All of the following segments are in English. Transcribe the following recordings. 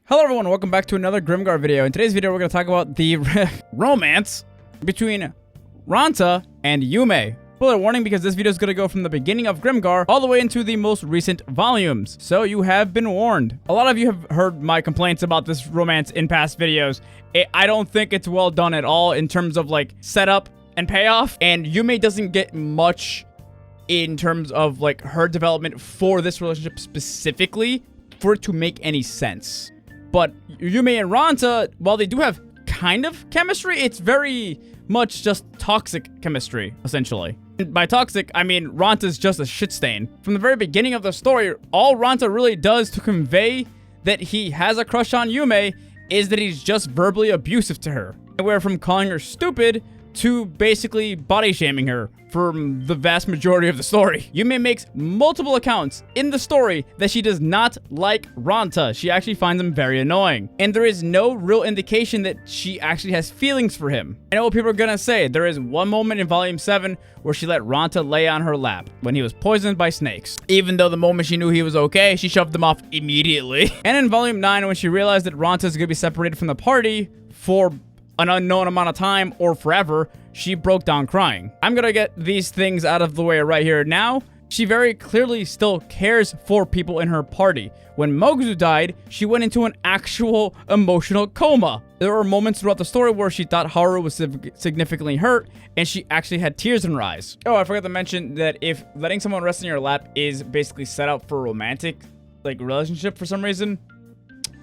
Hello everyone, welcome back to another Grimgar video. In today's video, we're going to talk about the romance between Ranta and Yume. Spoiler warning, because this video is going to go from the beginning of Grimgar all the way into the most recent volumes. So you have been warned. A lot of you have heard my complaints about this romance in past videos. I don't think it's well done at all in terms of like setup and payoff. And Yume doesn't get much in terms of like her development for this relationship specifically for it to make any sense. But Yume and Ranta, while they do have kind of chemistry, it's very much just toxic chemistry, essentially. And by toxic, I mean Ranta's just a shit stain. From the very beginning of the story, all Ranta really does to convey that he has a crush on Yume is that he's just verbally abusive to her. Anywhere from calling her stupid to basically body shaming her for the vast majority of the story. Yume makes multiple accounts in the story that she does not like Ranta. She actually finds him very annoying. And there is no real indication that she actually has feelings for him. I know what people are gonna say. There is one moment in volume 7 where she let Ranta lay on her lap when he was poisoned by snakes. Even though the moment she knew he was okay, she shoved him off immediately. And in volume 9, when she realized that Ranta is gonna be separated from the party for an unknown amount of time or forever, she broke down crying. I'm gonna get these things out of the way right here now. She very clearly still cares for people in her party. When Moguzu died, she went into an actual emotional coma. There were moments throughout the story where she thought Haru was significantly hurt, and she actually had tears in her eyes. Oh, I forgot to mention that if letting someone rest in your lap is basically set up for a romantic relationship for some reason,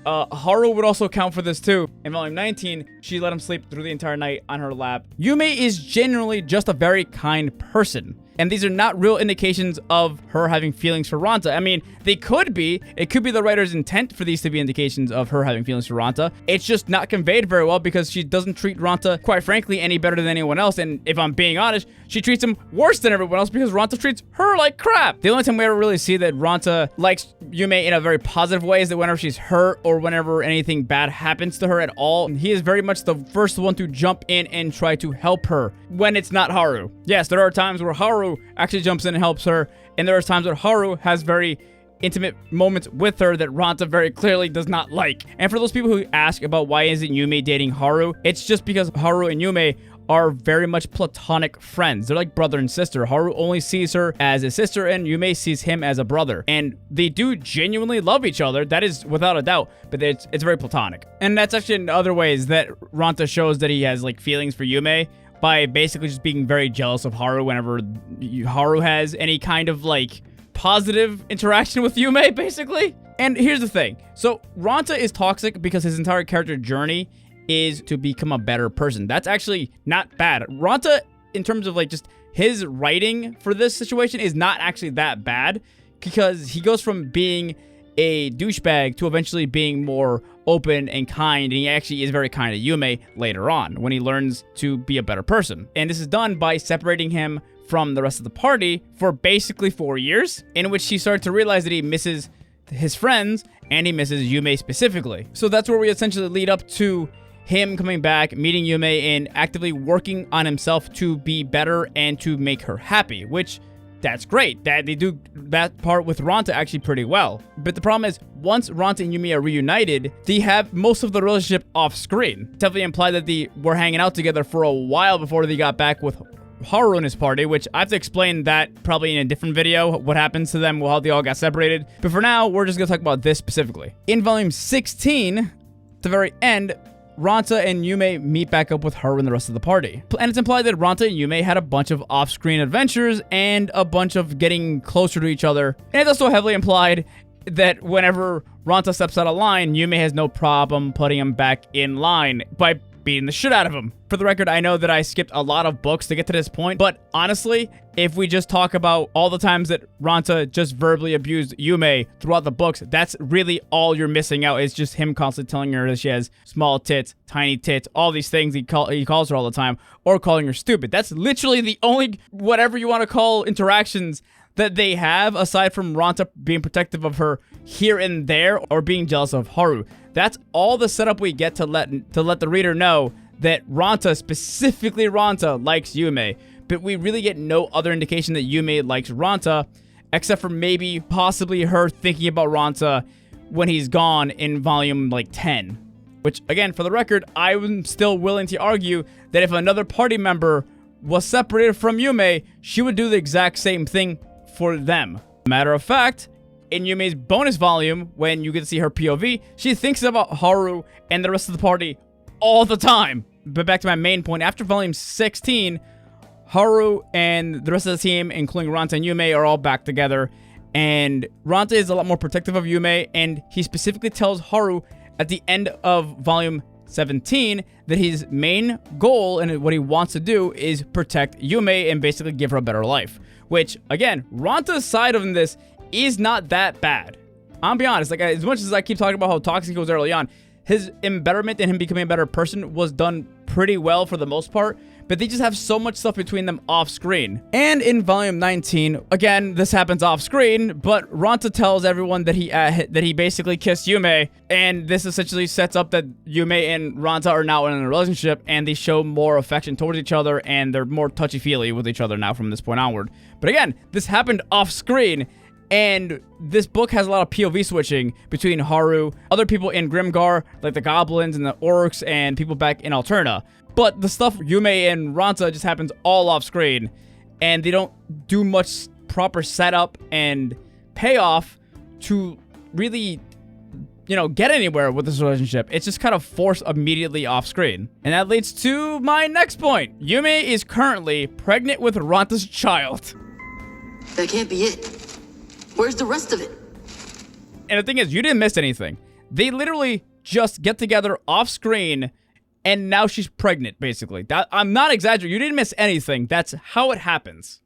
Haru would also count for this too. In volume 19, she let him sleep through the entire night on her lap. Yume is genuinely just a very kind person. And these are not real indications of her having feelings for Ranta. I mean, they could be. It could be the writer's intent for these to be indications of her having feelings for Ranta. It's just not conveyed very well because she doesn't treat Ranta, quite frankly, any better than anyone else. And if I'm being honest, she treats him worse than everyone else because Ranta treats her like crap. The only time we ever really see that Ranta likes Yume in a very positive way is that whenever she's hurt or whenever anything bad happens to her at all, he is very much the first one to jump in and try to help her when it's not Haru. Yes, there are times where Haru actually jumps in and helps her, and there are times where Haru has very intimate moments with her that Ranta very clearly does not like. And for those people who ask about why isn't Yume dating Haru, it's just because Haru and Yume are very much platonic friends. They're like brother and sister. Haru only sees her as a sister, and Yume sees him as a brother. And they do genuinely love each other. That is without a doubt, but it's very platonic. And that's actually in other ways that Ranta shows that he has feelings for Yume, by basically just being very jealous of Haru whenever Haru has any kind of positive interaction with Yume, basically. And here's the thing. So Ranta is toxic because his entire character journey is to become a better person. That's actually not bad. Ranta, in terms of just his writing for this situation, is not actually that bad because he goes from being a douchebag to eventually being more open and kind, and he actually is very kind to Yume later on when he learns to be a better person. And this is done by separating him from the rest of the party for basically 4 years, in which he started to realize that he misses his friends and he misses Yume specifically. So that's where we essentially lead up to him coming back, meeting Yume, and actively working on himself to be better and to make her happy, which that's great. That they do that part with Ranta actually pretty well. But the problem is, once Ranta and Yume are reunited, they have most of the relationship off screen. It's definitely implied that they were hanging out together for a while before they got back with Haru and his party, which I have to explain that probably in a different video, what happens to them, how they all got separated. But for now, we're just gonna talk about this specifically. In volume 16, at the very end, Ranta and Yume meet back up with Haru and the rest of the party. And it's implied that Ranta and Yume had a bunch of off-screen adventures and a bunch of getting closer to each other. And it's also heavily implied that whenever Ranta steps out of line, Yume has no problem putting him back in line by beating the shit out of him. For the record, I know that I skipped a lot of books to get to this point, but honestly, if we just talk about all the times that Ranta just verbally abused Yume throughout the books, that's really all you're missing out. Is just him constantly telling her that she has small tits, tiny tits, all these things he calls her all the time, or calling her stupid. That's literally the only, whatever you want to call, interactions that they have, aside from Ranta being protective of her here and there or being jealous of Haru. That's all the setup we get to let the reader know that Ranta, specifically Ranta, likes Yume. But we really get no other indication that Yume likes Ranta, except for maybe possibly her thinking about Ranta when he's gone in volume like 10. Which, again, for the record, I'm still willing to argue that if another party member was separated from Yume, she would do the exact same thing for them. Matter of fact, in Yume's bonus volume, when you get to see her POV, she thinks about Haru and the rest of the party all the time. But back to my main point, after volume 16, Haru and the rest of the team, including Ranta and Yume, are all back together. And Ranta is a lot more protective of Yume, and he specifically tells Haru at the end of volume 17 that his main goal and what he wants to do is protect Yume and basically give her a better life. Which, again, Ranta's side of this is not that bad. I'll be honest, like, as much as I keep talking about how toxic he was early on, his embetterment and him becoming a better person was done pretty well for the most part, but they just have so much stuff between them off screen. And in volume 19, again, this happens off screen, but Ranta tells everyone that he basically kissed Yume, and this essentially sets up that Yume and Ranta are now in a relationship, and they show more affection towards each other, and they're more touchy-feely with each other now from this point onward. But again, this happened off screen, and this book has a lot of POV switching between Haru, other people in Grimgar, like the goblins and the orcs, and people back in Alterna. But the stuff Yume and Ranta just happens all off screen, and they don't do much proper setup and payoff to really, you know, get anywhere with this relationship. It's just kind of forced immediately off screen. And that leads to my next point. Yume is currently pregnant with Ranta's child. That can't be it. Where's the rest of it? And the thing is, you didn't miss anything. They literally just get together off screen, and now she's pregnant, basically. I'm not exaggerating. You didn't miss anything. That's how it happens.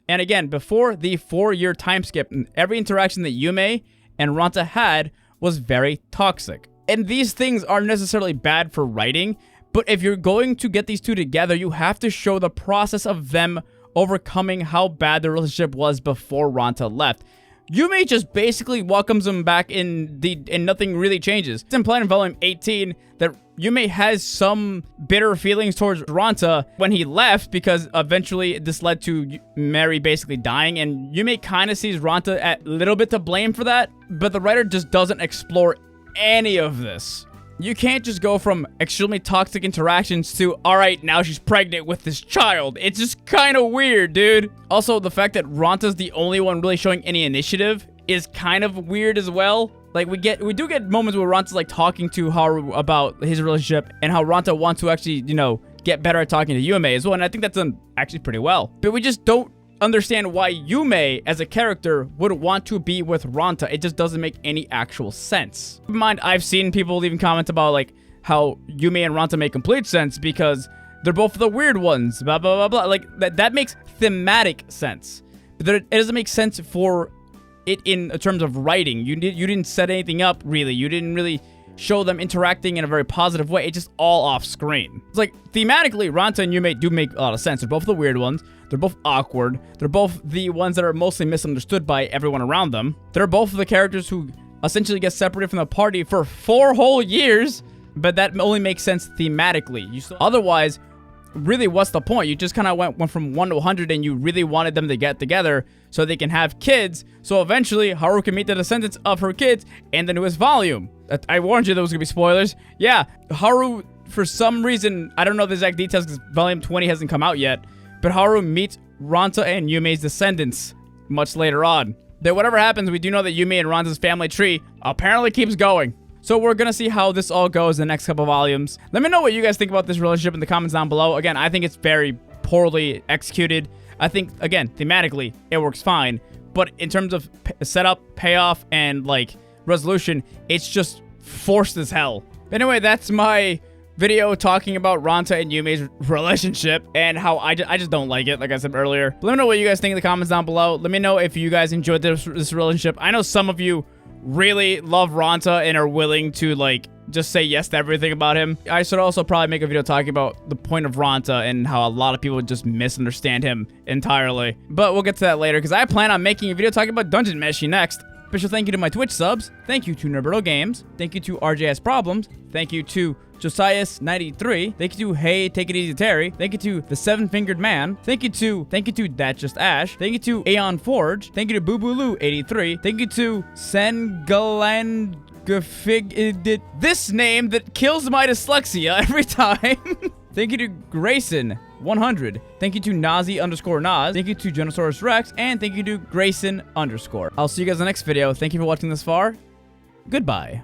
And again, before the 4-year time skip, every interaction that Yume and Ranta had was very toxic. And these things aren't necessarily bad for writing, but if you're going to get these two together, you have to show the process of them overcoming how bad the relationship was before Ranta left. Yume just basically welcomes him back and nothing really changes. It's implied in volume 18 that Yume has some bitter feelings towards Ranta when he left, because eventually this led to Mary basically dying, and Yume kind of sees Ranta a little bit to blame for that, but the writer just doesn't explore any of this. You can't just go from extremely toxic interactions to, alright, now she's pregnant with this child. It's just kind of weird, dude. Also, the fact that Ranta's the only one really showing any initiative is kind of weird as well. Like, we do get moments where Ranta's, like, talking to Haru about his relationship and how Ranta wants to actually, you know, get better at talking to Yume as well, and I think that's done actually pretty well. But we just don't understand why Yume, as a character, would want to be with Ranta. It just doesn't make any actual sense. Keep in mind, I've seen people leaving comments about, like, how Yume and Ranta make complete sense because they're both the weird ones, blah, blah, blah, blah. Like, that makes thematic sense. But it doesn't make sense for it in terms of writing. You didn't set anything up, really. You didn't really show them interacting in a very positive way. It's just all off screen. It's like, thematically, Ranta and Yume do make a lot of sense. They're both the weird ones. They're both awkward. They're both the ones that are mostly misunderstood by everyone around them. They're both the characters who essentially get separated from the party for 4 whole years, but that only makes sense thematically. Otherwise, really, what's the point? You just kind of went from 1 to 100, and you really wanted them to get together so they can have kids, so eventually Haru can meet the descendants of her kids in the newest volume. I warned you there was gonna be spoilers. Yeah, Haru, for some reason, I don't know the exact details because volume 20 hasn't come out yet, but Haru meets Ranta and Yume's descendants much later on. But whatever happens, we do know that Yume and Ranta's family tree apparently keeps going. So we're gonna see how this all goes in the next couple volumes. Let me know what you guys think about this relationship in the comments down below. Again, I think it's very poorly executed. I think, again, thematically, it works fine. But in terms of setup, payoff, and, like, resolution, it's just forced as hell. Anyway, that's my video talking about Ranta and Yume's relationship and how I just don't like it, like I said earlier. But let me know what you guys think in the comments down below. Let me know if you guys enjoyed this relationship. I know some of you really love Ranta and are willing to, like, just say yes to everything about him. I should also probably make a video talking about the point of Ranta and how a lot of people just misunderstand him entirely. But we'll get to that later because I plan on making a video talking about Dungeon Meshi next. Special thank you to my Twitch subs. Thank you to Nerberto Games. Thank you to RJS Problems. Thank you to Josias93. Thank you to Hey Take It Easy Terry. Thank you to the Seven Fingered Man. Thank you to That Just Ash. Thank you to Aeon Forge. Thank you to Boobulu83. Thank you to Sengalan this name that kills my dyslexia every time. Thank you to Grayson100. Thank you to Nazi_Naz. Thank you to Genosaurus Rex. And thank you to Grayson_. I'll see you guys in the next video. Thank you for watching this far. Goodbye.